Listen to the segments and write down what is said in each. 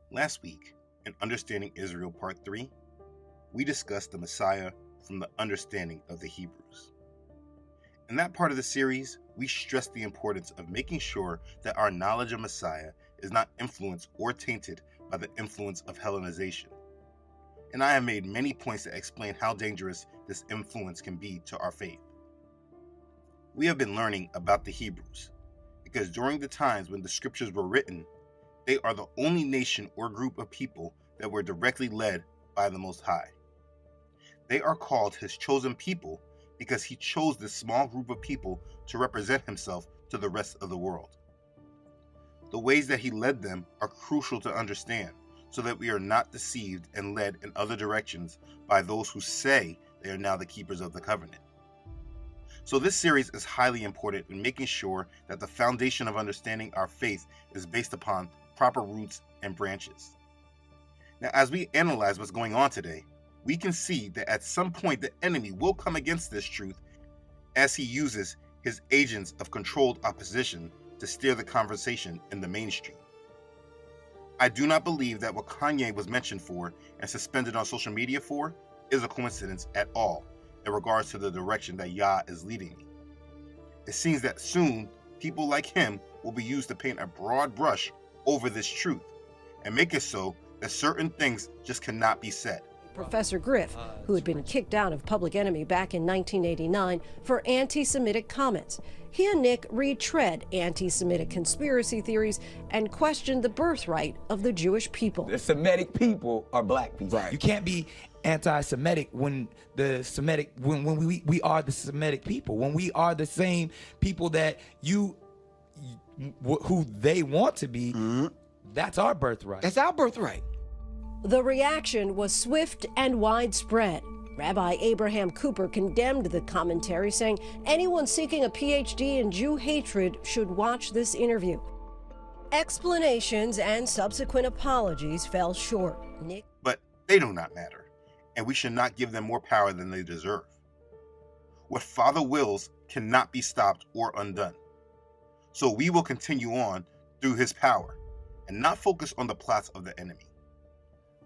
Last week, in Understanding Israel Part 3, we discussed the Messiah from the understanding of the Hebrews. In that part of the series, we stressed the importance of making sure that our knowledge of Messiah is not influenced or tainted by the influence of Hellenization. And I have made many points that explain how dangerous this influence can be to our faith. We have been learning about the Hebrews, because during the times when the scriptures were written, they are the only nation or group of people that were directly led by the Most High. They are called his chosen people because he chose this small group of people to represent himself to the rest of the world. The ways that he led them are crucial to understand so that we are not deceived and led in other directions by those who say they are now the keepers of the covenant. So this series is highly important in making sure that the foundation of understanding our faith is based upon proper roots and branches. Now, as we analyze what's going on today, we can see that at some point the enemy will come against this truth as he uses his agents of controlled opposition to steer the conversation in the mainstream. I do not believe that what Kanye was mentioned for and suspended on social media for is a coincidence at all in regards to the direction that Yah is leading me. It seems that soon people like him will be used to paint a broad brush over this truth and make it so that certain things just cannot be said. Professor Griff, who had been kicked out of Public Enemy back in 1989 for anti-Semitic comments. He and Nick retread anti-Semitic conspiracy theories and questioned the birthright of the Jewish people. The Semitic people are black people. Right. You can't be anti-Semitic when we are the Semitic people, when we are the same people that who they want to be. That's our birthright. That's our birthright. The reaction was swift and widespread. Rabbi Abraham Cooper condemned the commentary, saying anyone seeking a PhD in Jew hatred should watch this interview. Explanations and subsequent apologies fell short. Nick. But they do not matter, and we should not give them more power than they deserve. What Father wills cannot be stopped or undone. So we will continue on through his power and not focus on the plots of the enemy.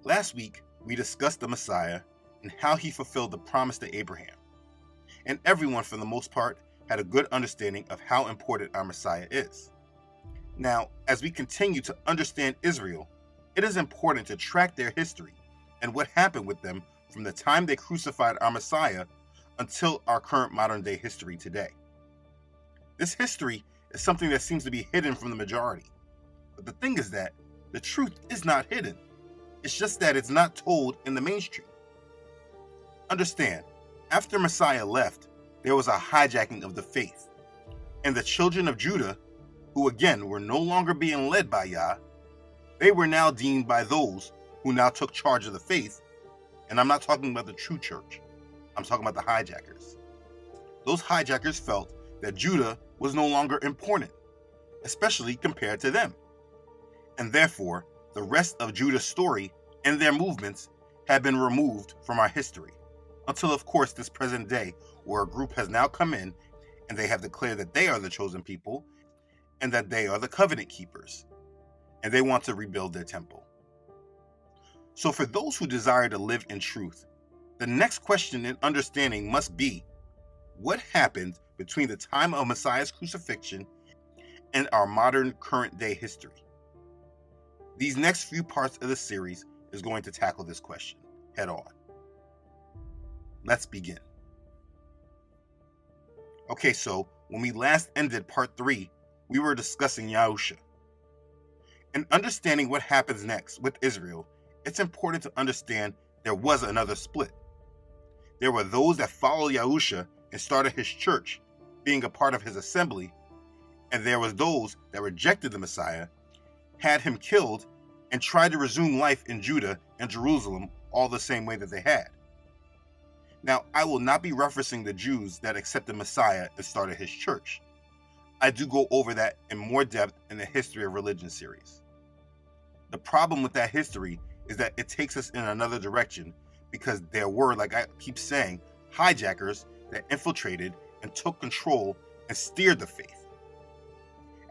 Last week, we discussed the Messiah and how he fulfilled the promise to Abraham. And everyone, for the most part, had a good understanding of how important our Messiah is. Now, as we continue to understand Israel, it is important to track their history and what happened with them from the time they crucified our Messiah until our current modern-day history today. This history is something that seems to be hidden from the majority. But the thing is that the truth is not hidden. It's just that it's not told in the mainstream. Understand, after Messiah left, there was a hijacking of the faith. And the children of Judah, who again were no longer being led by Yah, they were now deemed by those who now took charge of the faith. And I'm not talking about the true church. I'm talking about the hijackers. Those hijackers felt that Judah was no longer important, especially compared to them. And therefore, the rest of Judah's story and their movements have been removed from our history, until of course this present day, where a group has now come in and they have declared that they are the chosen people and that they are the covenant keepers, and they want to rebuild their temple. So for those who desire to live in truth, the next question in understanding must be, what happened between the time of Messiah's crucifixion and our modern current day history? These next few parts of the series is going to tackle this question head on. Let's begin. Okay, so when we last ended part 3, we were discussing Yahusha. In understanding what happens next with Israel, it's important to understand there was another split. There were those that followed Yahusha and started his church, being a part of his assembly, and there was those that rejected the Messiah, had him killed, and tried to resume life in Judah and Jerusalem all the same way that they had. Now, I will not be referencing the Jews that accepted Messiah and started his church. I do go over that in more depth in the History of Religion series. The problem with that history is that it takes us in another direction because there were, like I keep saying, hijackers that infiltrated and took control and steered the faith.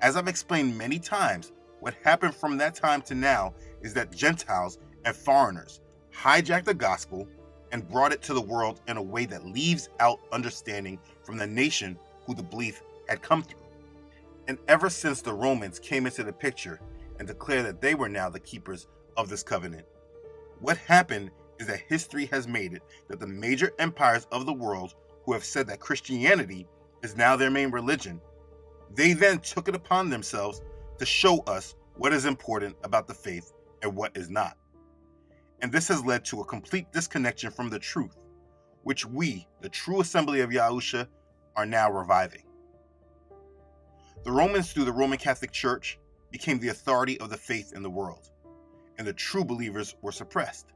As I've explained many times, what happened from that time to now is that Gentiles and foreigners hijacked the gospel and brought it to the world in a way that leaves out understanding from the nation who the belief had come through. And ever since the Romans came into the picture and declared that they were now the keepers of this covenant, what happened is that history has made it that the major empires of the world who have said that Christianity is now their main religion, they then took it upon themselves to show us what is important about the faith and what is not. And this has led to a complete disconnection from the truth, which we, the true assembly of Yahusha, are now reviving. The Romans, through the Roman Catholic Church, became the authority of the faith in the world, and the true believers were suppressed.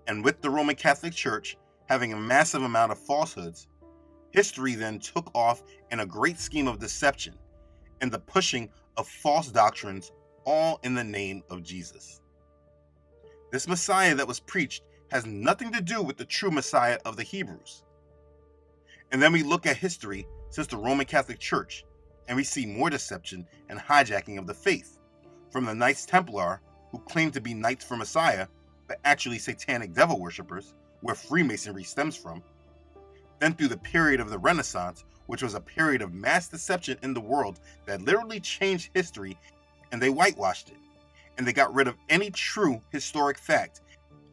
And with the Roman Catholic Church having a massive amount of falsehoods, history then took off in a great scheme of deception and the pushing of false doctrines, all in the name of Jesus. This Messiah that was preached has nothing to do with the true Messiah of the Hebrews. And then we look at history since the Roman Catholic Church, and we see more deception and hijacking of the faith, from the Knights Templar, who claimed to be knights for Messiah, but actually satanic devil worshippers, where Freemasonry stems from, then through the period of the Renaissance, which was a period of mass deception in the world that literally changed history, and they whitewashed it, and they got rid of any true historic fact,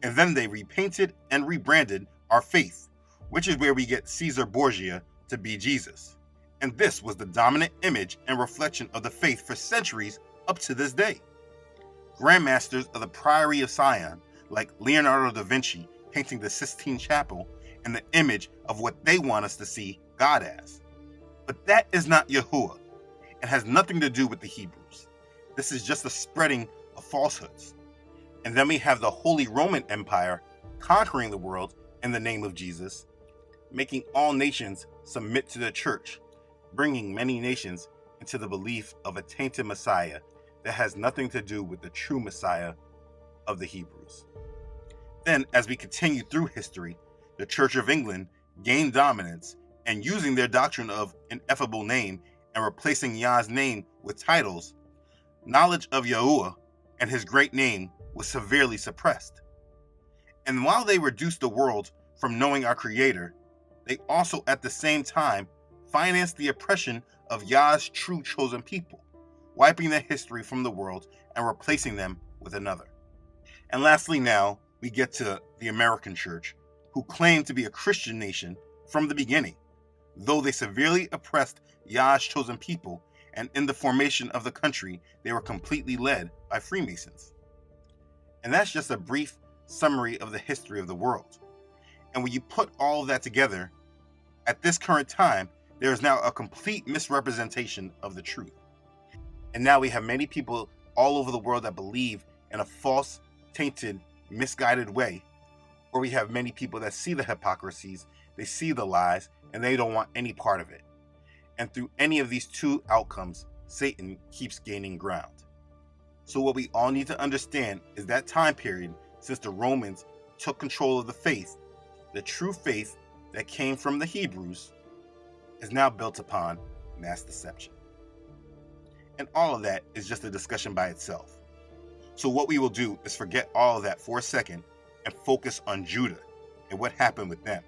and then they repainted and rebranded our faith, which is where we get Caesar Borgia to be Jesus. And this was the dominant image and reflection of the faith for centuries up to this day. Grandmasters of the Priory of Sion, like Leonardo da Vinci, painting the Sistine Chapel and the image of what they want us to see God as. But that is not Yahuwah and has nothing to do with the Hebrews. This is just a spreading of falsehoods. And then we have the Holy Roman Empire conquering the world in the name of Jesus, making all nations submit to the church, bringing many nations into the belief of a tainted Messiah that has nothing to do with the true Messiah of the Hebrews. Then, as we continue through history, the Church of England gained dominance, and using their doctrine of ineffable name and replacing Yah's name with titles, knowledge of Yahuwah and his great name was severely suppressed. And while they reduced the world from knowing our Creator, they also at the same time financed the oppression of Yah's true chosen people, wiping their history from the world and replacing them with another. And lastly, now we get to the American church, who claimed to be a Christian nation from the beginning, though they severely oppressed Yah's chosen people, and in the formation of the country, they were completely led by Freemasons. And that's just a brief summary of the history of the world. And when you put all of that together, at this current time, there is now a complete misrepresentation of the truth. And now we have many people all over the world that believe in a false, tainted, misguided way, or we have many people that see the hypocrisies, they see the lies, and they don't want any part of it. And through any of these two outcomes, Satan keeps gaining ground. So what we all need to understand is that time period, since the Romans took control of the faith, the true faith that came from the Hebrews, is now built upon mass deception. And all of that is just a discussion by itself. So what we will do is forget all of that for a second and focus on Judah and what happened with them.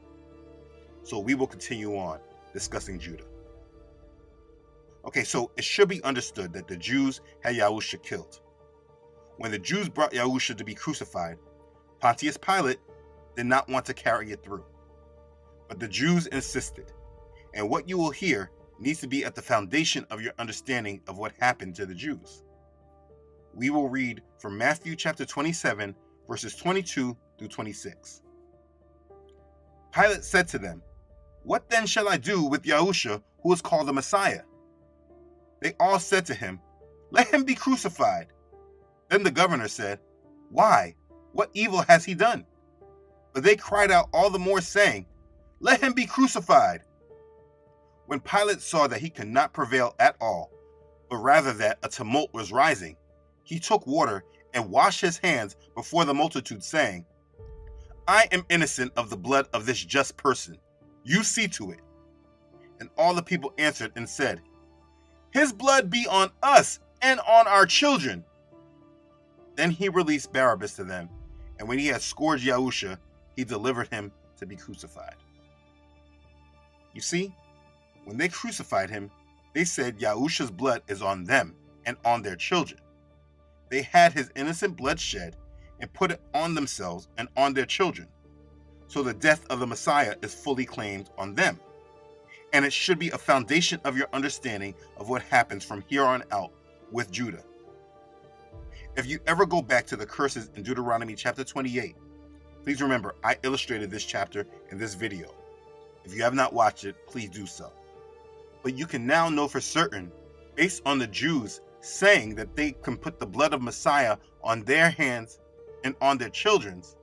So we will continue on discussing Judah. Okay, so it should be understood that the Jews had Yahusha killed. When the Jews brought Yahusha to be crucified, Pontius Pilate did not want to carry it through. But the Jews insisted, and what you will hear needs to be at the foundation of your understanding of what happened to the Jews. We will read from Matthew chapter 27, verses 22 through 26. Pilate said to them, "What then shall I do with Yahusha, who is called the Messiah?" They all said to him, "Let him be crucified." Then the governor said, "Why? What evil has he done?" But they cried out all the more, saying, "Let him be crucified." When Pilate saw that he could not prevail at all, but rather that a tumult was rising, he took water and washed his hands before the multitude, saying, "I am innocent of the blood of this just person. You see to it." And all the people answered and said, "His blood be on us and on our children." Then he released Barabbas to them, and when he had scourged Yahusha, he delivered him to be crucified. You see, when they crucified him, they said Yahusha's blood is on them and on their children. They had his innocent blood shed and put it on themselves and on their children. So the death of the Messiah is fully claimed on them. And it should be a foundation of your understanding of what happens from here on out with Judah. If you ever go back to the curses in Deuteronomy chapter 28, please remember I illustrated this chapter in this video. If you have not watched it, please do so. But you can now know for certain, based on the Jews saying that they can put the blood of Messiah on their hands and on their children's,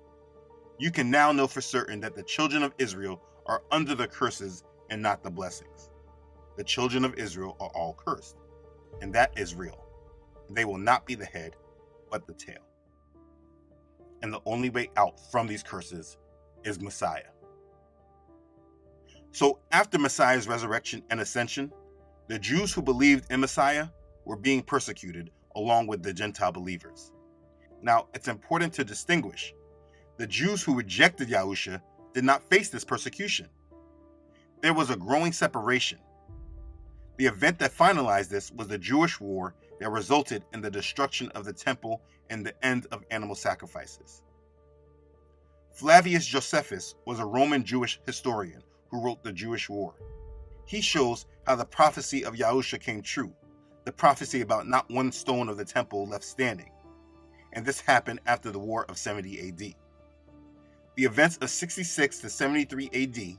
you can now know for certain that the children of Israel are under the curses and not the blessings. The children of Israel are all cursed, and that is real. They will not be the head, but the tail. And the only way out from these curses is Messiah. So after Messiah's resurrection and ascension, the Jews who believed in Messiah were being persecuted along with the Gentile believers. Now, it's important to distinguish. The Jews who rejected Yahusha did not face this persecution. There was a growing separation. The event that finalized this was the Jewish war that resulted in the destruction of the temple and the end of animal sacrifices. Flavius Josephus was a Roman Jewish historian who wrote the Jewish War. He shows how the prophecy of Yahusha came true, the prophecy about not one stone of the temple left standing. And this happened after the War of 70 AD. The events of 66 to 73 AD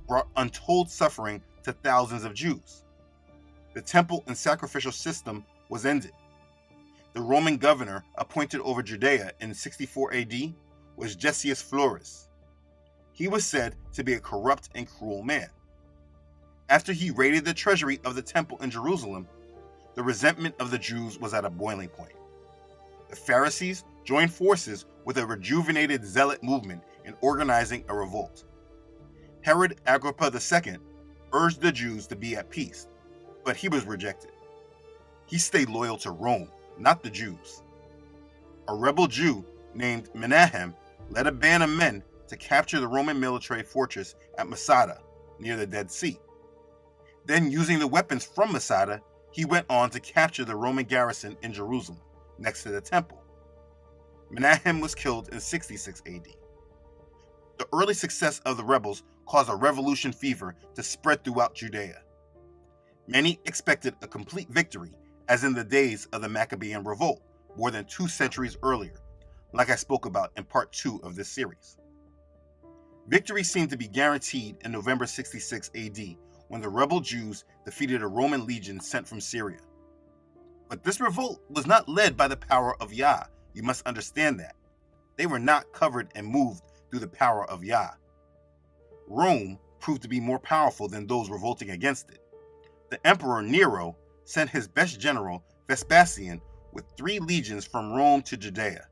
brought untold suffering to thousands of Jews. The temple and sacrificial system was ended. The Roman governor appointed over Judea in 64 AD was Gessius Florus. He was said to be a corrupt and cruel man. After he raided the treasury of the temple in Jerusalem, the resentment of the Jews was at a boiling point. The Pharisees joined forces with a rejuvenated zealot movement in organizing a revolt. Herod Agrippa II urged the Jews to be at peace, but he was rejected. He stayed loyal to Rome, not the Jews. A rebel Jew named Menahem led a band of men to capture the Roman military fortress at Masada, near the Dead Sea. Then, using the weapons from Masada, he went on to capture the Roman garrison in Jerusalem, next to the temple. Menahem was killed in 66 AD. The early success of the rebels caused a revolution fever to spread throughout Judea. Many expected a complete victory, as in the days of the Maccabean revolt, more than 2 centuries earlier, like I spoke about in part 2 of this series. Victory seemed to be guaranteed in November 66 AD, when the rebel Jews defeated a Roman legion sent from Syria. But this revolt was not led by the power of Yah. You must understand that. They were not covered and moved through the power of Yah. Rome proved to be more powerful than those revolting against it. The Emperor Nero sent his best general, Vespasian, with 3 legions from Rome to Judea.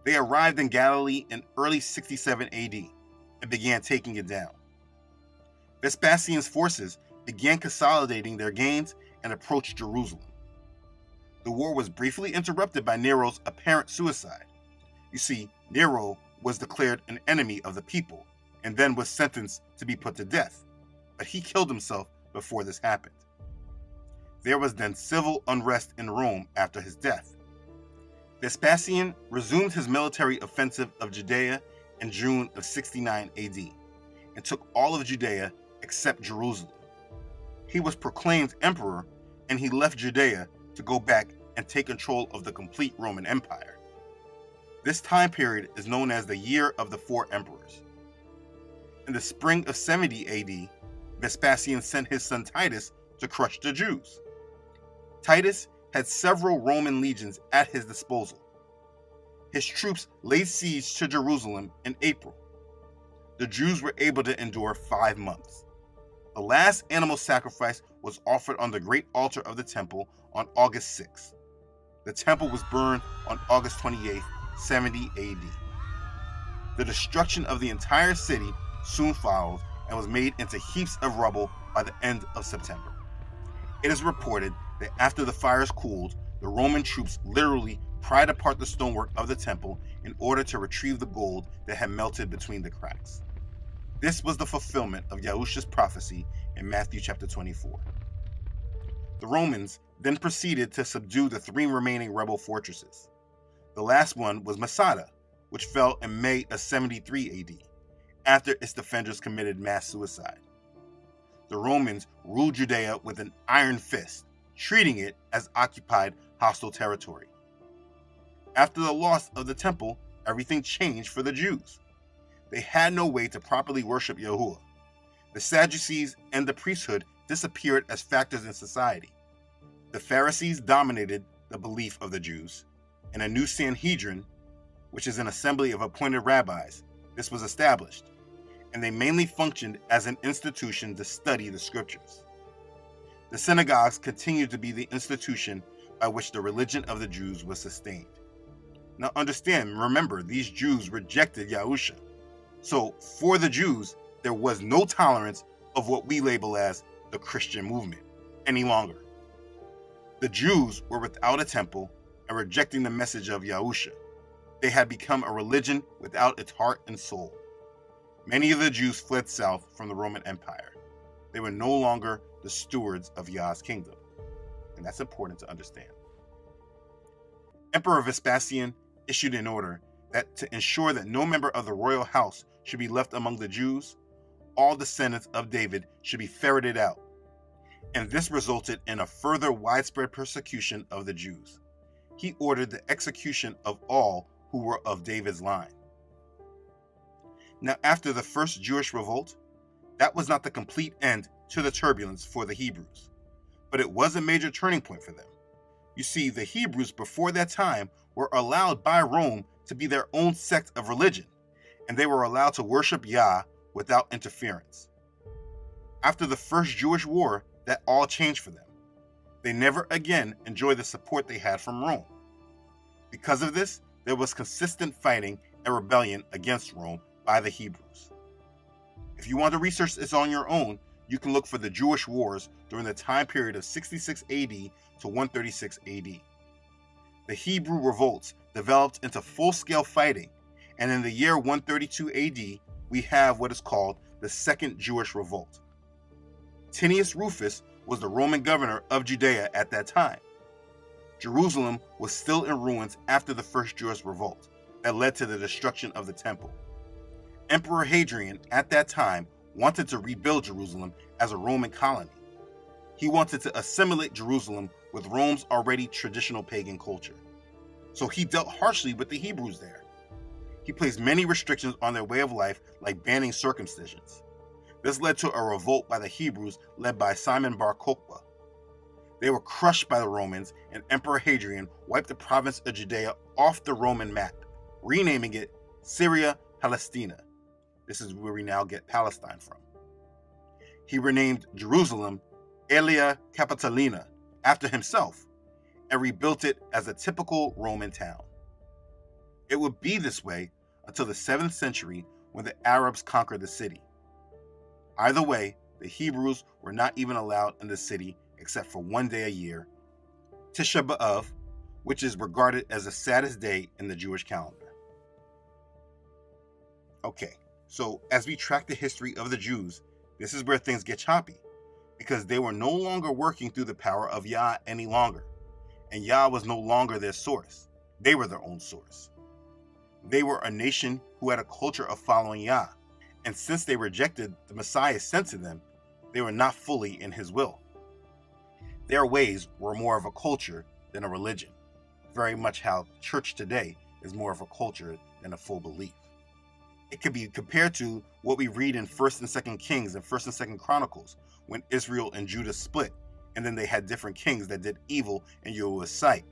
They arrived in Galilee in early 67 AD and began taking it down. Vespasian's forces began consolidating their gains and approached Jerusalem. The war was briefly interrupted by Nero's apparent suicide. You see, Nero was declared an enemy of the people and then was sentenced to be put to death, but he killed himself before this happened. There was then civil unrest in Rome after his death. Vespasian resumed his military offensive of Judea in June of 69 AD and took all of Judea except Jerusalem. He was proclaimed emperor, and he left Judea to go back and take control of the complete Roman Empire. This time period is known as the Year of the 4 Emperors. In the spring of 70 AD, Vespasian sent his son Titus to crush the Jews. Titus had several Roman legions at his disposal. His troops laid siege to Jerusalem in April. The Jews were able to endure 5 months. The last animal sacrifice was offered on the great altar of the temple on August 6th. The temple was burned on August 28th, 70 AD. The destruction of the entire city soon followed and was made into heaps of rubble by the end of September. It is reported that after the fires cooled, the Roman troops literally pried apart the stonework of the temple in order to retrieve the gold that had melted between the cracks. This was the fulfillment of Yahushua's prophecy in Matthew chapter 24. The Romans then proceeded to subdue the 3 remaining rebel fortresses. The last one was Masada, which fell in May of 73 AD, after its defenders committed mass suicide. The Romans ruled Judea with an iron fist, treating it as occupied hostile territory. After the loss of the temple, everything changed for the Jews. They had no way to properly worship Yahuwah. The Sadducees and the priesthood disappeared as factors in society. The Pharisees dominated the belief of the Jews, and a new Sanhedrin, which is an assembly of appointed rabbis, this was established, and they mainly functioned as an institution to study the scriptures. The synagogues continued to be the institution by which the religion of the Jews was sustained. Now understand, remember, these Jews rejected Yahusha. So for the Jews, there was no tolerance of what we label as the Christian movement any longer. The Jews were without a temple and rejecting the message of Yahusha. They had become a religion without its heart and soul. Many of the Jews fled south from the Roman Empire. They were no longer the stewards of Yah's kingdom. And that's important to understand. Emperor Vespasian issued an order that to ensure that no member of the royal house should be left among the Jews, all descendants of David should be ferreted out. And this resulted in a further widespread persecution of the Jews. He ordered the execution of all who were of David's line. Now, after the first Jewish revolt, that was not the complete end to the turbulence for the Hebrews, but it was a major turning point for them. You see, the Hebrews before that time were allowed by Rome to be their own sect of religion, and they were allowed to worship Yah without interference. After the first Jewish war, that all changed for them. They never again enjoyed the support they had from Rome. Because of this, there was consistent fighting and rebellion against Rome by the Hebrews. If you want to research this on your own, you can look for the Jewish wars during the time period of 66 AD to 136 AD. The Hebrew revolts developed into full-scale fighting, and in the year 132 AD, we have what is called the Second Jewish Revolt. Tinius Rufus was the Roman governor of Judea at that time. Jerusalem was still in ruins after the first Jewish revolt that led to the destruction of the temple. Emperor Hadrian at that time wanted to rebuild Jerusalem as a Roman colony. He wanted to assimilate Jerusalem with Rome's already traditional pagan culture. So he dealt harshly with the Hebrews there. He placed many restrictions on their way of life, like banning circumcisions. This led to a revolt by the Hebrews led by Simon Bar Kokhba. They were crushed by the Romans, and Emperor Hadrian wiped the province of Judea off the Roman map, renaming it Syria Palestina. This is where we now get Palestine from. He renamed Jerusalem Aelia Capitolina after himself and rebuilt it as a typical Roman town. It would be this way until the 7th century when the Arabs conquered the city. Either way, the Hebrews were not even allowed in the city except for one day a year, Tisha B'Av, which is regarded as the saddest day in the Jewish calendar. Okay, so as we track the history of the Jews, this is where things get choppy, because they were no longer working through the power of Yah any longer, and Yah was no longer their source. They were their own source. They were a nation who had a culture of following Yah, and since they rejected the Messiah sent to them, they were not fully in his will. Their ways were more of a culture than a religion, very much how church today is more of a culture than a full belief. It could be compared to what we read in 1st and 2nd Kings and 1st and 2nd Chronicles, when Israel and Judah split, and then they had different kings that did evil in Yahuwah's sight.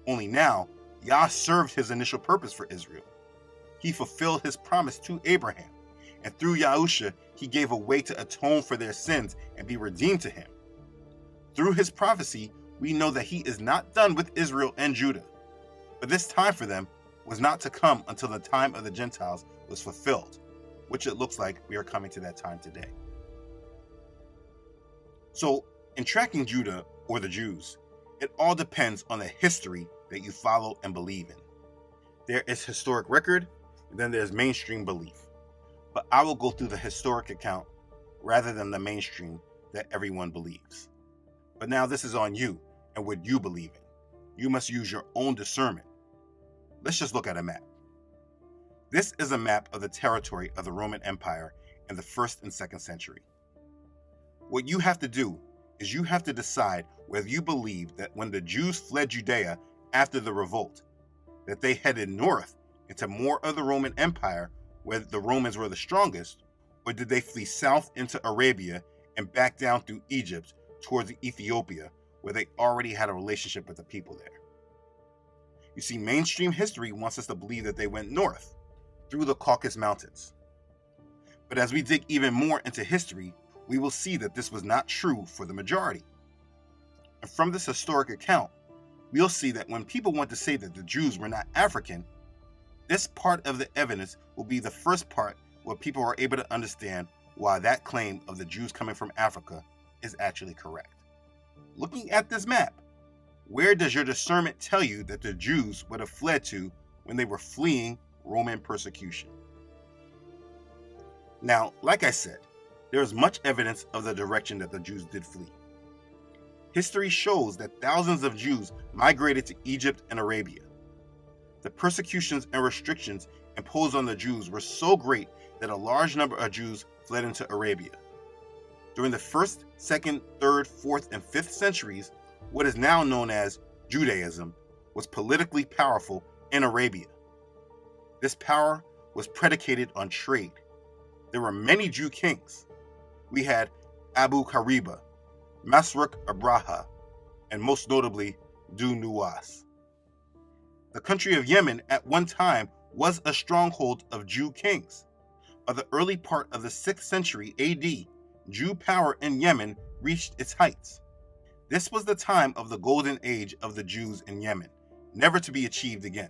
Only now, Yah served his initial purpose for Israel. He fulfilled his promise to Abraham, and through Yahusha, he gave a way to atone for their sins and be redeemed to him. Through his prophecy, we know that he is not done with Israel and Judah. But this time for them was not to come until the time of the Gentiles was fulfilled, which it looks like we are coming to that time today. So, in tracking Judah, or the Jews, it all depends on the history that you follow and believe in. There is historic record, and then there's mainstream belief. But I will go through the historic account rather than the mainstream that everyone believes. But now this is on you and what you believe in. You must use your own discernment. Let's just look at a map. This is a map of the territory of the Roman Empire in the 1st and 2nd century. What you have to do is you have to decide whether you believe that when the Jews fled Judea after the revolt, that they headed north into more of the Roman Empire where the Romans were the strongest, or did they flee south into Arabia and back down through Egypt towards Ethiopia where they already had a relationship with the people there? You see, mainstream history wants us to believe that they went north through the Caucasus Mountains. But as we dig even more into history, we will see that this was not true for the majority. And from this historic account, we'll see that when people want to say that the Jews were not African, this part of the evidence will be the first part where people are able to understand why that claim of the Jews coming from Africa is actually correct. Looking at this map, where does your discernment tell you that the Jews would have fled to when they were fleeing Roman persecution? Now, like I said, there is much evidence of the direction that the Jews did flee. History shows that thousands of Jews migrated to Egypt and Arabia. The persecutions and restrictions imposed on the Jews were so great that a large number of Jews fled into Arabia. During the 1st, 2nd, 3rd, 4th, and 5th centuries, what is now known as Judaism was politically powerful in Arabia. This power was predicated on trade. There were many Jew kings. We had Abu Kariba, Masruk Abraha, and most notably, Du Nuwas. The country of Yemen at one time was a stronghold of Jew kings. By the early part of the 6th century AD, Jew power in Yemen reached its heights. This was the time of the golden age of the Jews in Yemen, never to be achieved again.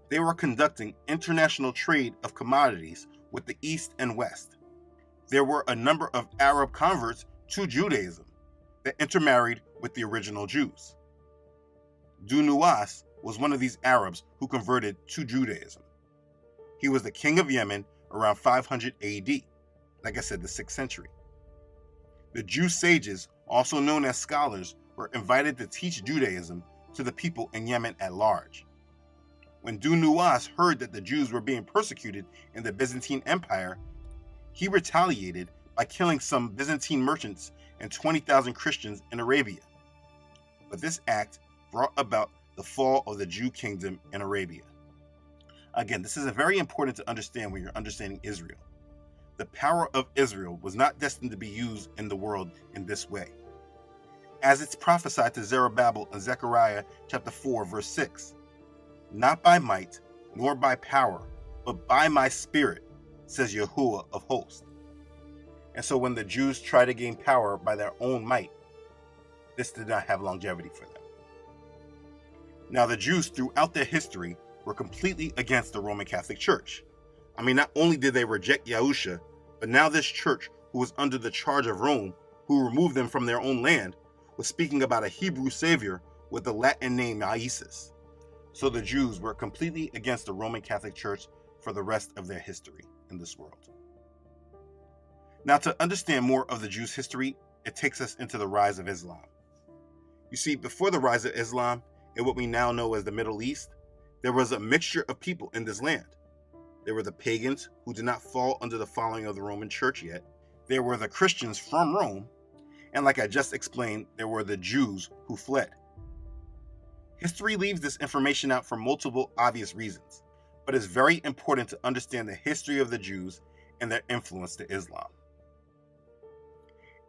They were conducting international trade of commodities with the East and West. There were a number of Arab converts to Judaism that intermarried with the original Jews. Du Nuwas was one of these Arabs who converted to Judaism. He was the king of Yemen around 500 AD, like I said, the 6th century. The Jew sages, also known as scholars, were invited to teach Judaism to the people in Yemen at large. When Du Nuwas heard that the Jews were being persecuted in the Byzantine Empire, he retaliated by killing some Byzantine merchants and 20,000 Christians in Arabia. But this act brought about the fall of the Jew kingdom in Arabia. Again, this is very important to understand when you're understanding Israel. The power of Israel was not destined to be used in the world in this way. As it's prophesied to Zerubbabel in Zechariah chapter 4, verse 6, "Not by might, nor by power, but by my spirit, says Yahuwah of hosts." And so when the Jews tried to gain power by their own might, this did not have longevity for them. Now, the Jews throughout their history were completely against the Roman Catholic Church. I mean, not only did they reject Yahusha, but now this church, who was under the charge of Rome, who removed them from their own land, was speaking about a Hebrew savior with the Latin name Isis. So the Jews were completely against the Roman Catholic Church for the rest of their history in this world. Now, to understand more of the Jews' history, it takes us into the rise of Islam. You see, before the rise of Islam, in what we now know as the Middle East, there was a mixture of people in this land. There were the pagans who did not fall under the following of the Roman Church yet. There were the Christians from Rome. And like I just explained, there were the Jews who fled. History leaves this information out for multiple obvious reasons, but it's very important to understand the history of the Jews and their influence to Islam.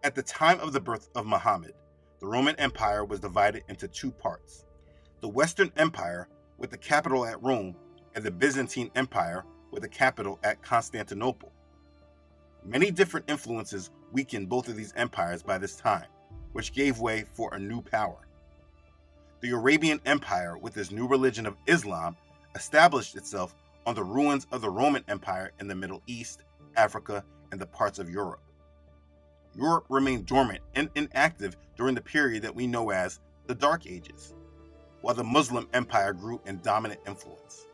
At the time of the birth of Muhammad, the Roman Empire was divided into two parts: the Western Empire, with the capital at Rome, and the Byzantine Empire, with the capital at Constantinople. Many different influences weakened both of these empires by this time, which gave way for a new power. The Arabian Empire, with its new religion of Islam, established itself on the ruins of the Roman Empire in the Middle East, Africa, and the parts of Europe. Europe remained dormant and inactive during the period that we know as the Dark Ages. while the Muslim empire grew in dominant influence.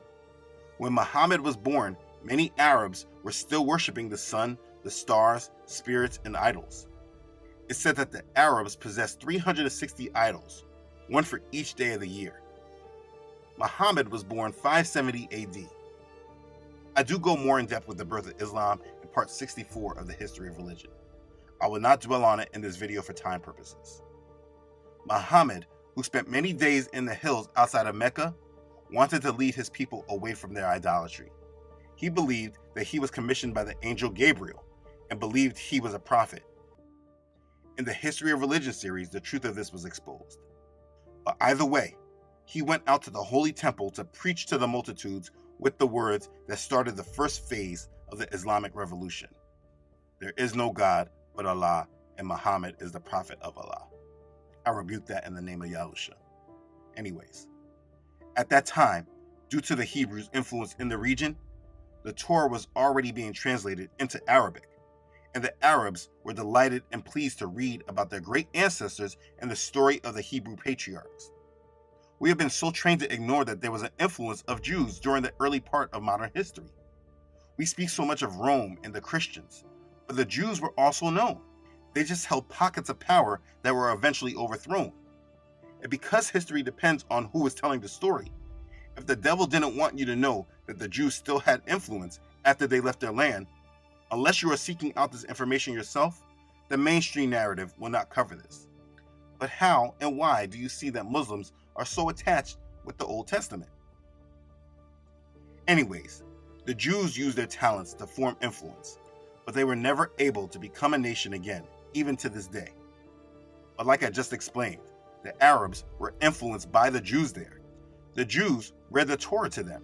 When Muhammad was born, many Arabs were still worshipping the sun, the stars, spirits, and idols. It's said that the Arabs possessed 360 idols, one for each day of the year. Muhammad was born 570 AD. I do go more in depth with the birth of Islam in part 64 of the History of Religion. I will not dwell on it in this video for time purposes. Muhammad, who spent many days in the hills outside of Mecca, wanted to lead his people away from their idolatry. He believed that he was commissioned by the angel Gabriel and believed he was a prophet. In the History of Religion series, the truth of this was exposed. But either way, he went out to the Holy Temple to preach to the multitudes with the words that started the first phase of the Islamic Revolution. There is no God but Allah, and Muhammad is the prophet of Allah. I rebuke that in the name of Yahusha. Anyways, at that time, due to the Hebrews' influence in the region, the Torah was already being translated into Arabic, and the Arabs were delighted and pleased to read about their great ancestors and the story of the Hebrew patriarchs. We have been so trained to ignore that there was an influence of Jews during the early part of modern history. We speak so much of Rome and the Christians, but the Jews were also known. They just held pockets of power that were eventually overthrown. And because history depends on who is telling the story, if the devil didn't want you to know that the Jews still had influence after they left their land, unless you are seeking out this information yourself, the mainstream narrative will not cover this. But how and why do you see that Muslims are so attached with the Old Testament? Anyways, the Jews used their talents to form influence, but they were never able to become a nation again, even to this day. But like I just explained, the Arabs were influenced by the Jews there. The Jews read the Torah to them.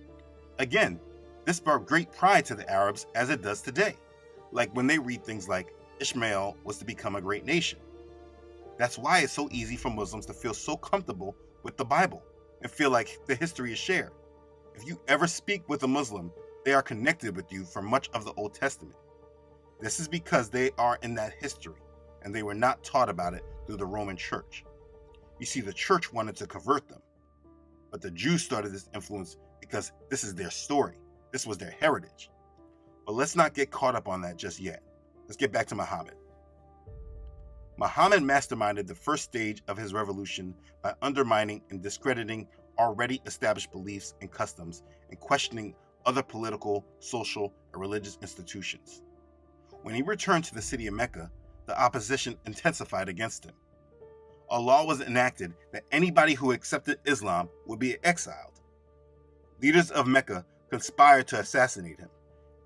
Again, this brought great pride to the Arabs as it does today, like when they read things like Ishmael was to become a great nation. That's why it's so easy for Muslims to feel so comfortable with the Bible and feel like the history is shared. If you ever speak with a Muslim, they are connected with you for much of the Old Testament. This is because they are in that history and they were not taught about it through the Roman Church. You see, the church wanted to convert them, but the Jews started this influence because this is their story. This was their heritage. But let's not get caught up on that just yet. Let's get back to Muhammad. Muhammad masterminded the first stage of his revolution by undermining and discrediting already established beliefs and customs and questioning other political, social, and religious institutions. When he returned to the city of Mecca, the opposition intensified against him. A law was enacted that anybody who accepted Islam would be exiled. Leaders of Mecca conspired to assassinate him.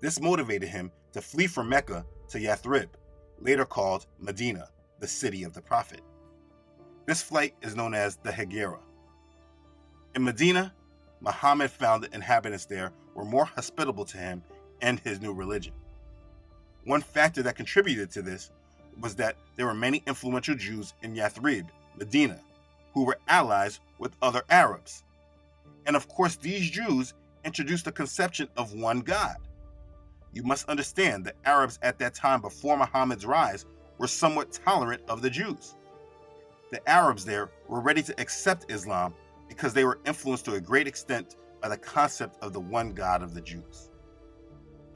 This motivated him to flee from Mecca to Yathrib, later called Medina, the city of the Prophet. This flight is known as the Hijra. In Medina, Muhammad found the inhabitants there were more hospitable to him and his new religion. One factor that contributed to this was that there were many influential Jews in Yathrib, Medina, who were allies with other Arabs. And of course, these Jews introduced the conception of one God. You must understand that Arabs at that time before Muhammad's rise were somewhat tolerant of the Jews. The Arabs there were ready to accept Islam because they were influenced to a great extent by the concept of the one God of the Jews.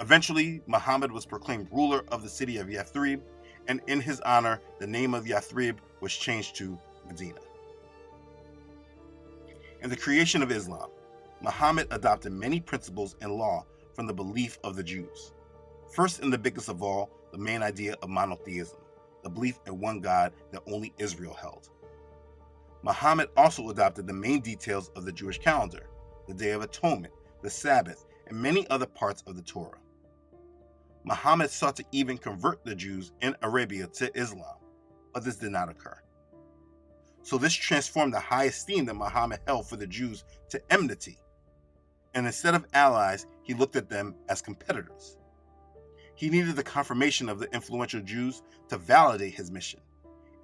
Eventually, Muhammad was proclaimed ruler of the city of Yathrib, and in his honor, the name of Yathrib was changed to Medina. In the creation of Islam, Muhammad adopted many principles and law from the belief of the Jews. First and the biggest of all, the main idea of monotheism, the belief in one God that only Israel held. Muhammad also adopted the main details of the Jewish calendar, the Day of Atonement, the Sabbath, and many other parts of the Torah. Muhammad sought to even convert the Jews in Arabia to Islam, but this did not occur. So this transformed the high esteem that Muhammad held for the Jews to enmity, and instead of allies, he looked at them as competitors. He needed the confirmation of the influential Jews to validate his mission,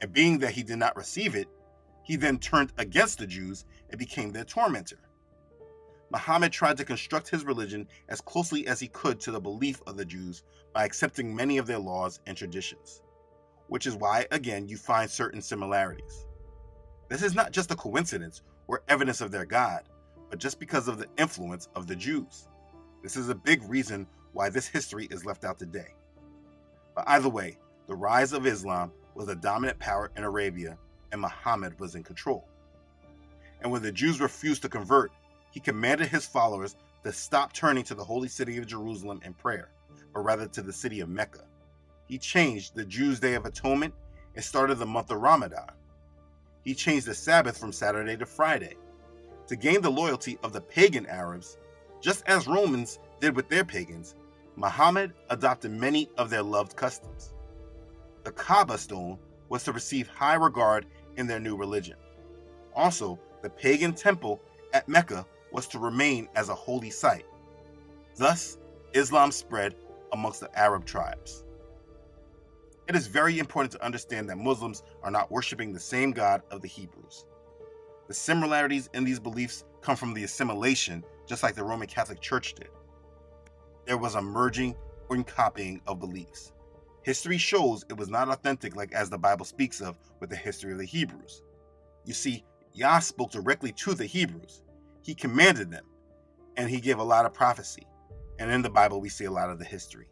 and being that he did not receive it, he then turned against the Jews and became their tormentor. Muhammad tried to construct his religion as closely as he could to the belief of the Jews by accepting many of their laws and traditions, which is why, again, you find certain similarities. This is not just a coincidence were evidence of their God, but just because of the influence of the Jews. This is a big reason why this history is left out today. But either way, the rise of Islam was a dominant power in Arabia, and Muhammad was in control. And when the Jews refused to convert, he commanded his followers to stop turning to the holy city of Jerusalem in prayer, but rather to the city of Mecca. He changed the Jews' Day of Atonement and started the month of Ramadan. He changed the Sabbath from Saturday to Friday. To gain the loyalty of the pagan Arabs, just as Romans did with their pagans, Muhammad adopted many of their loved customs. The Kaaba stone was to receive high regard in their new religion. Also, the pagan temple at Mecca was to remain as a holy site. Thus, Islam spread amongst the Arab tribes. It is very important to understand that Muslims are not worshiping the same God of the Hebrews. The similarities in these beliefs come from the assimilation, just like the Roman Catholic Church did. There was a merging and copying of beliefs. History shows it was not authentic like as the Bible speaks of with the history of the Hebrews. You see, Yah spoke directly to the Hebrews. He commanded them, and he gave a lot of prophecy. And in the Bible, we see a lot of the history.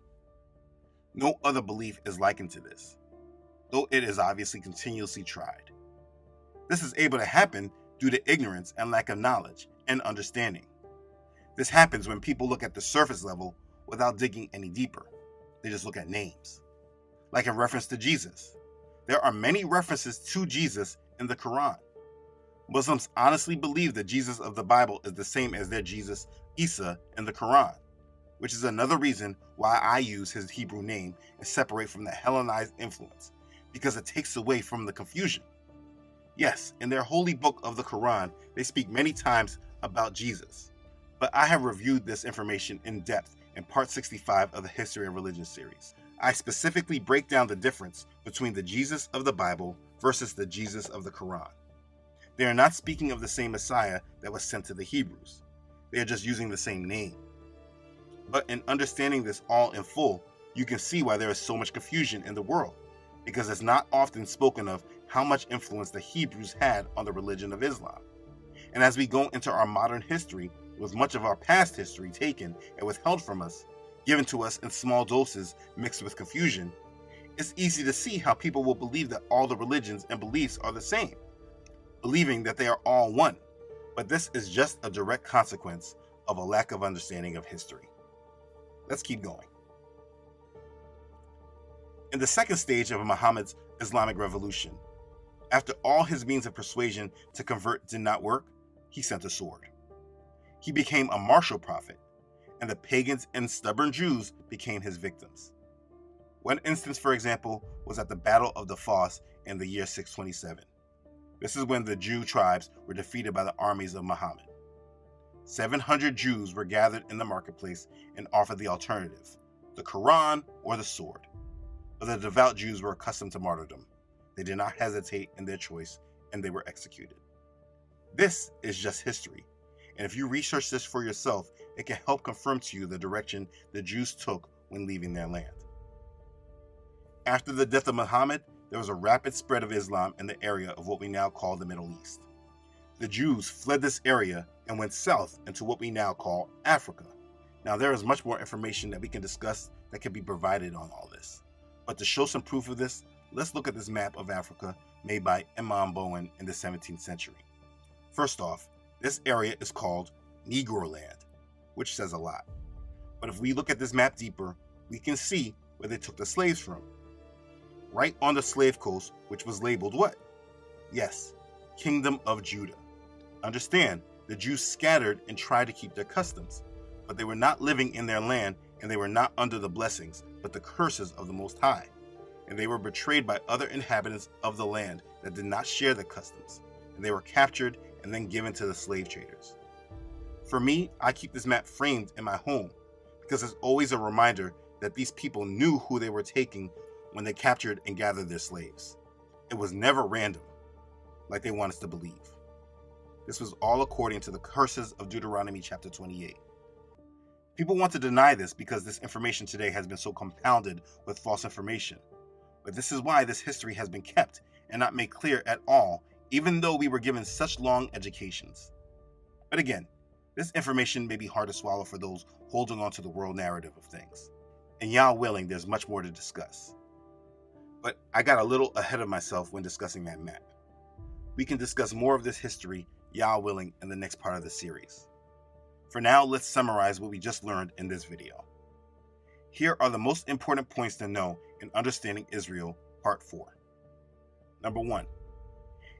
No other belief is likened to this, though it is obviously continuously tried. This is able to happen due to ignorance and lack of knowledge and understanding. This happens when people look at the surface level without digging any deeper. They just look at names. Like in reference to Jesus. There are many references to Jesus in the Quran. Muslims honestly believe that Jesus of the Bible is the same as their Jesus, Isa, in the Quran, which is another reason why I use his Hebrew name and separate from the Hellenized influence, because it takes away from the confusion. Yes, in their holy book of the Quran, they speak many times about Jesus, but I have reviewed this information in depth in part 65 of the History of Religion series. I specifically break down the difference between the Jesus of the Bible versus the Jesus of the Quran. They are not speaking of the same Messiah that was sent to the Hebrews. They are just using the same name. But in understanding this all in full, you can see why there is so much confusion in the world, because it's not often spoken of how much influence the Hebrews had on the religion of Islam. And as we go into our modern history, with much of our past history taken and withheld from us, given to us in small doses mixed with confusion, it's easy to see how people will believe that all the religions and beliefs are the same, believing that they are all one. But this is just a direct consequence of a lack of understanding of history. Let's keep going. In the second stage of Muhammad's Islamic revolution, after all his means of persuasion to convert did not work, he sent a sword. He became a martial prophet, and the pagans and stubborn Jews became his victims. One instance, for example, was at the Battle of the Foss in the year 627. This is when the Jew tribes were defeated by the armies of Muhammad. 700 Jews were gathered in the marketplace and offered the alternative, the Quran or the sword. But the devout Jews were accustomed to martyrdom. They did not hesitate in their choice, and they were executed. This is just history, and if you research this for yourself, it can help confirm to you the direction the Jews took when leaving their land. After the death of Muhammad, there was a rapid spread of Islam in the area of what we now call the Middle East. The Jews fled this area and went south into what we now call Africa. Now, there is much more information that we can discuss that can be provided on all this. But to show some proof of this, let's look at this map of Africa made by Imam Bowen in the 17th century. First off, this area is called Negro Land, which says a lot. But if we look at this map deeper, we can see where they took the slaves from. Right on the slave coast, which was labeled what? Yes, Kingdom of Judah. Understand, the Jews scattered and tried to keep their customs, but they were not living in their land, and they were not under the blessings, but the curses of the Most High. And they were betrayed by other inhabitants of the land that did not share the customs, and they were captured and then given to the slave traders. For me, I keep this map framed in my home because it's always a reminder that these people knew who they were taking when they captured and gathered their slaves. It was never random, like they want us to believe. This was all according to the curses of Deuteronomy chapter 28. People want to deny this because this information today has been so compounded with false information. But this is why this history has been kept and not made clear at all, even though we were given such long educations. But again, this information may be hard to swallow for those holding on to the world narrative of things. And Yah willing, there's much more to discuss. But I got a little ahead of myself when discussing that map. We can discuss more of this history, Yah willing, in the next part of the series. For now, let's summarize what we just learned in this video. Here are the most important points to know in understanding Israel, Part 4. Number 1.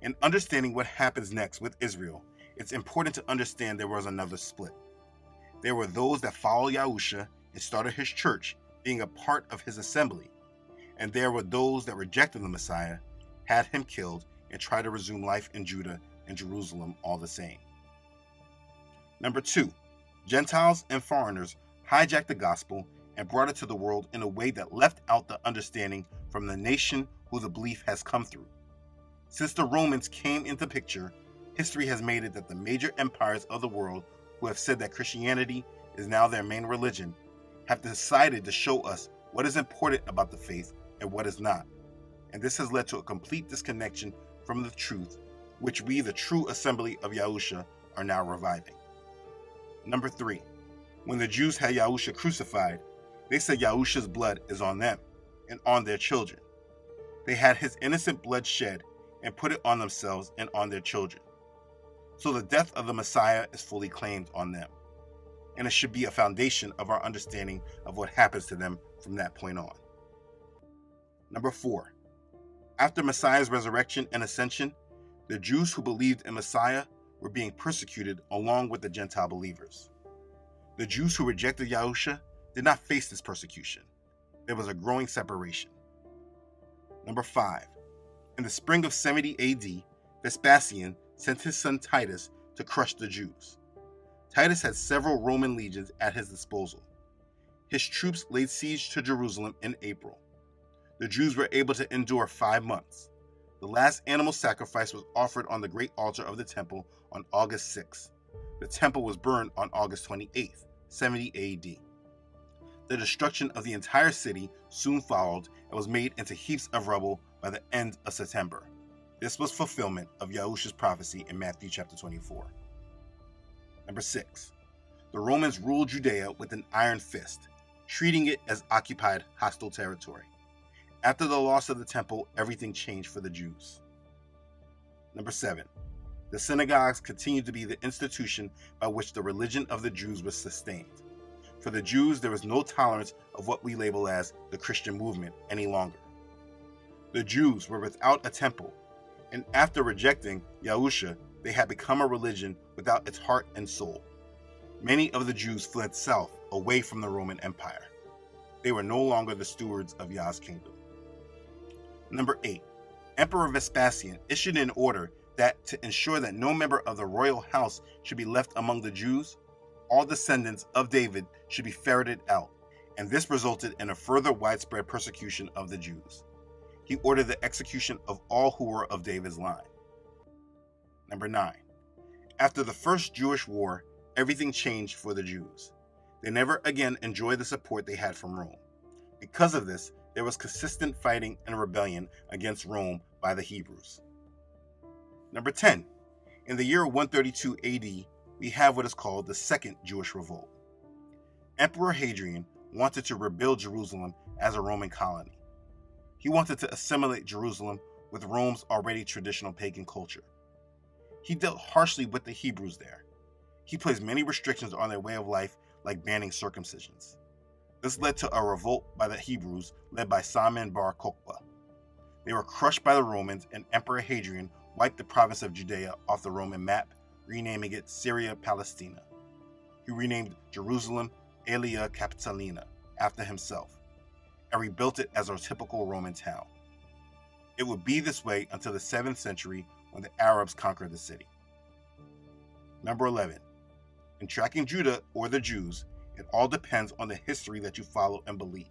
In understanding what happens next with Israel, it's important to understand there was another split. There were those that followed Yahusha and started his church, being a part of his assembly, and there were those that rejected the Messiah, had him killed, and tried to resume life in Judah and Jerusalem all the same. Number 2. Gentiles and foreigners hijacked the gospel and brought it to the world in a way that left out the understanding from the nation who the belief has come through. Since the Romans came into picture, history has made it that the major empires of the world who have said that Christianity is now their main religion have decided to show us what is important about the faith and what is not. And this has led to a complete disconnection from the truth, which we, the true assembly of Yahusha, are now reviving. Number 3. When the Jews had Yahusha crucified, they said Yahusha's blood is on them and on their children. They had his innocent blood shed and put it on themselves and on their children. So the death of the Messiah is fully claimed on them, and it should be a foundation of our understanding of what happens to them from that point on. Number 4. After Messiah's resurrection and ascension, the Jews who believed in Messiah were being persecuted along with the Gentile believers. The Jews who rejected Yahusha did not face this persecution. There was a growing separation. Number 5. In the spring of 70 AD, Vespasian sent his son Titus to crush the Jews. Titus had several Roman legions at his disposal. His troops laid siege to Jerusalem in April. The Jews were able to endure 5 months. The last animal sacrifice was offered on the great altar of the temple on August 6th. The temple was burned on August 28th, 70 AD. The destruction of the entire city soon followed and was made into heaps of rubble by the end of September. This was fulfillment of Yahusha's prophecy in Matthew chapter 24. Number 6. The Romans ruled Judea with an iron fist, treating it as occupied hostile territory. After the loss of the temple, everything changed for the Jews. Number 7. The synagogues continued to be the institution by which the religion of the Jews was sustained. For the Jews, there was no tolerance of what we label as the Christian movement any longer. The Jews were without a temple, and after rejecting Yahusha, they had become a religion without its heart and soul. Many of the Jews fled south, away from the Roman Empire. They were no longer the stewards of Yah's kingdom. Number 8. Emperor Vespasian issued an order that, to ensure that no member of the royal house should be left among the Jews, all descendants of David should be ferreted out, and this resulted in a further widespread persecution of the Jews. He ordered the execution of all who were of David's line. Number 9. After the First Jewish War, everything changed for the Jews. They never again enjoyed the support they had from Rome. Because of this, there was consistent fighting and rebellion against Rome by the Hebrews. Number 10. In the year 132 AD, we have what is called the Second Jewish Revolt. Emperor Hadrian wanted to rebuild Jerusalem as a Roman colony. He wanted to assimilate Jerusalem with Rome's already traditional pagan culture. He dealt harshly with the Hebrews there. He placed many restrictions on their way of life, like banning circumcisions. This led to a revolt by the Hebrews led by Saman bar Kokhba. They were crushed by the Romans, and Emperor Hadrian wiped the province of Judea off the Roman map, renaming it Syria Palestina. He renamed Jerusalem Aelia Capitolina after himself, and rebuilt it as a typical Roman town. It would be this way until the 7th century when the Arabs conquered the city. Number 11. In tracking Judah or the Jews, it all depends on the history that you follow and believe.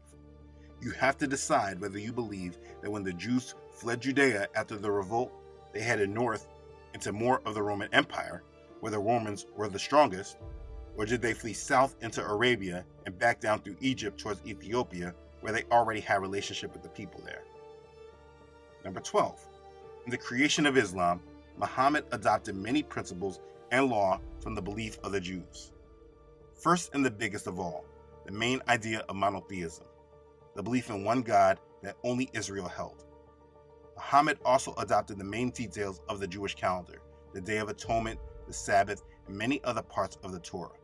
You have to decide whether you believe that when the Jews fled Judea after the revolt, they headed north into more of the Roman Empire, where the Romans were the strongest, or did they flee south into Arabia and back down through Egypt towards Ethiopia, where they already had a relationship with the people there. Number 12. In the creation of Islam, Muhammad adopted many principles and law from the belief of the Jews. First and the biggest of all, the main idea of monotheism, the belief in one God that only Israel held. Muhammad also adopted the main details of the Jewish calendar, the Day of Atonement, the Sabbath, and many other parts of the Torah.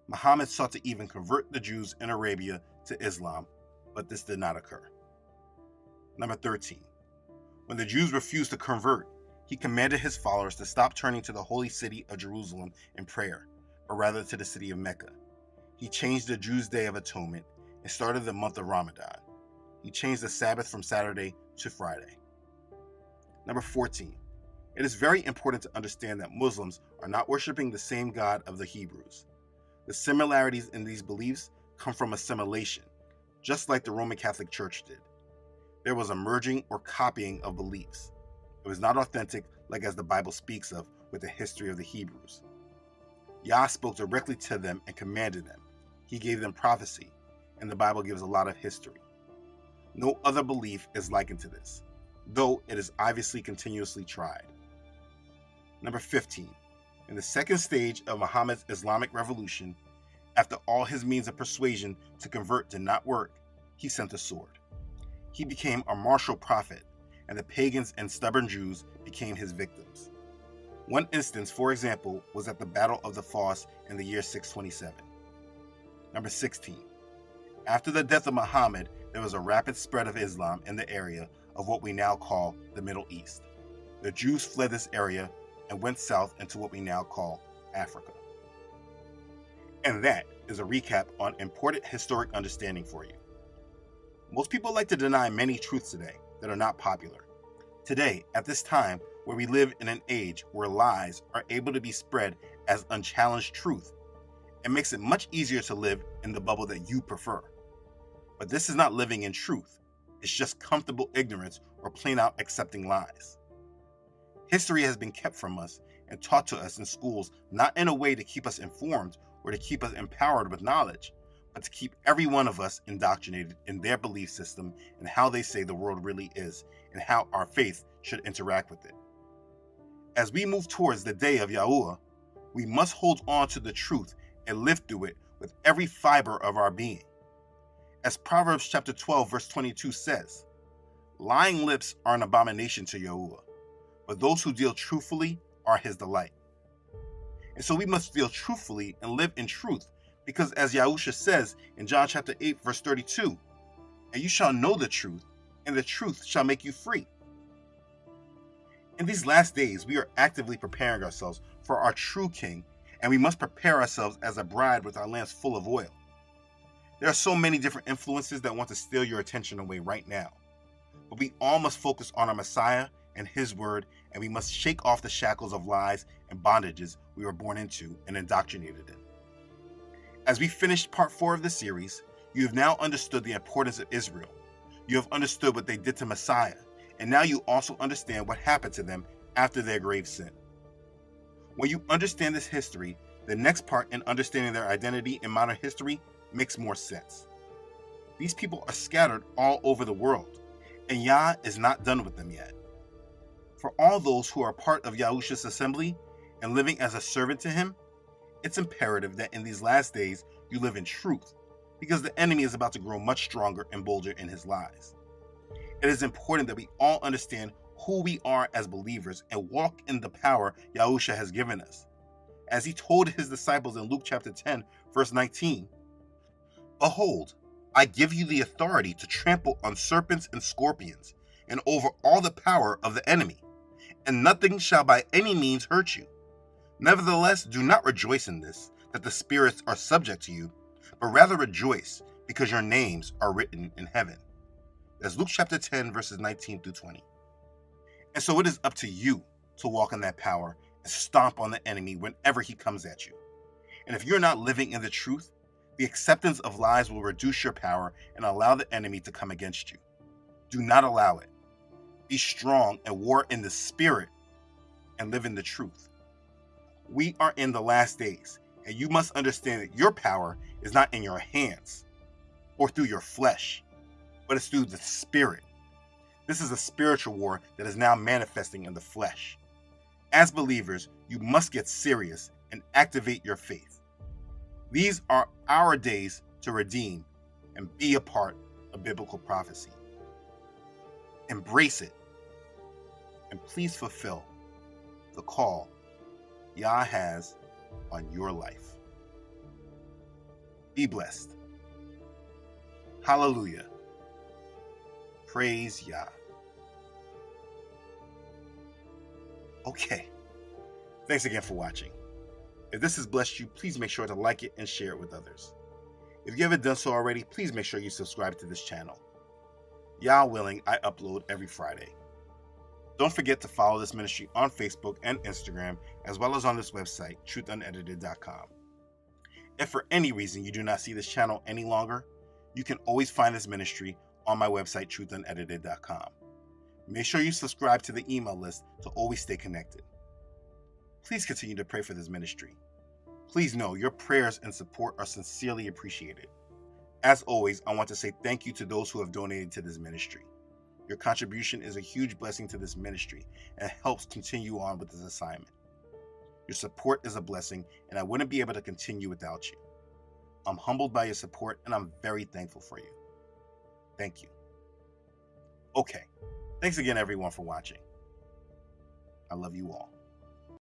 Muhammad sought to even convert the Jews in Arabia to Islam, but this did not occur. Number 13. When the Jews refused to convert, he commanded his followers to stop turning to the holy city of Jerusalem in prayer, but rather to the city of Mecca. He changed the Jews' Day of Atonement and started the month of Ramadan. He changed the Sabbath from Saturday to Friday. Number 14. It is very important to understand that Muslims are not worshiping the same God of the Hebrews. The similarities in these beliefs come from assimilation, just like the Roman Catholic Church did. There was a merging or copying of beliefs. It was not authentic, like as the Bible speaks of with the history of the Hebrews. Yah spoke directly to them and commanded them. He gave them prophecy, and the Bible gives a lot of history. No other belief is likened to this, though it is obviously continuously tried. Number 15. In the second stage of Muhammad's Islamic revolution, after all his means of persuasion to convert did not work, he sent a sword. He became a martial prophet, and the pagans and stubborn Jews became his victims. One instance, for example, was at the Battle of the Foss in the year 627. Number 16. After the death of Muhammad, there was a rapid spread of Islam in the area of what we now call the Middle East. The Jews fled this area and went south into what we now call Africa. And that is a recap on important historic understanding for you. Most people like to deny many truths today that are not popular. Today, at this time, where we live in an age where lies are able to be spread as unchallenged truth, it makes it much easier to live in the bubble that you prefer. But this is not living in truth. It's just comfortable ignorance or plain out accepting lies. History has been kept from us and taught to us in schools not in a way to keep us informed or to keep us empowered with knowledge, but to keep every one of us indoctrinated in their belief system and how they say the world really is and how our faith should interact with it. As we move towards the day of Yahuwah, we must hold on to the truth and live through it with every fiber of our being. As Proverbs chapter 12 verse 22 says, lying lips are an abomination to Yahuwah, but those who deal truthfully are his delight. And so we must deal truthfully and live in truth, because as Yahusha says in John chapter 8 verse 32, and you shall know the truth, and the truth shall make you free. In these last days, we are actively preparing ourselves for our true King, and we must prepare ourselves as a bride with our lamps full of oil. There are so many different influences that want to steal your attention away right now, but we all must focus on our Messiah and his word, and we must shake off the shackles of lies and bondages we were born into and indoctrinated in. As we finished part 4 of the series, you have now understood the importance of Israel. You have understood what they did to Messiah, and now you also understand what happened to them after their grave sin. When you understand this history, the next part in understanding their identity in modern history makes more sense. These people are scattered all over the world, and Yah is not done with them yet. For all those who are part of Yahusha's assembly and living as a servant to him, it's imperative that in these last days you live in truth, because the enemy is about to grow much stronger and bolder in his lies. It is important that we all understand who we are as believers and walk in the power Yahusha has given us. As he told his disciples in Luke chapter 10, verse 19, "Behold, I give you the authority to trample on serpents and scorpions, and over all the power of the enemy, and nothing shall by any means hurt you. Nevertheless, do not rejoice in this, that the spirits are subject to you, but rather rejoice because your names are written in heaven." That's Luke chapter 10, verses 19 through 20. And so it is up to you to walk in that power and stomp on the enemy whenever he comes at you. And if you're not living in the truth, the acceptance of lies will reduce your power and allow the enemy to come against you. Do not allow it. Be strong and war in the spirit and live in the truth. We are in the last days, and you must understand that your power is not in your hands or through your flesh, but it's through the spirit. This is a spiritual war that is now manifesting in the flesh. As believers, you must get serious and activate your faith. These are our days to redeem and be a part of biblical prophecy. Embrace it, and please fulfill the call Yah has on your life. Be blessed. Hallelujah. Praise Yah. Okay. Thanks again for watching. If this has blessed you, please make sure to like it and share it with others. If you haven't done so already, please make sure you subscribe to this channel. Yah willing, I upload every Friday. Don't forget to follow this ministry on Facebook and Instagram, as well as on this website, truthunedited.com. If for any reason you do not see this channel any longer, you can always find this ministry on my website, truthunedited.com. Make sure you subscribe to the email list to always stay connected. Please continue to pray for this ministry. Please know your prayers and support are sincerely appreciated. As always, I want to say thank you to those who have donated to this ministry. Your contribution is a huge blessing to this ministry and helps continue on with this assignment. Your support is a blessing, and I wouldn't be able to continue without you. I'm humbled by your support, and I'm very thankful for you. Thank you. Okay. Thanks again, everyone, for watching. I love you all.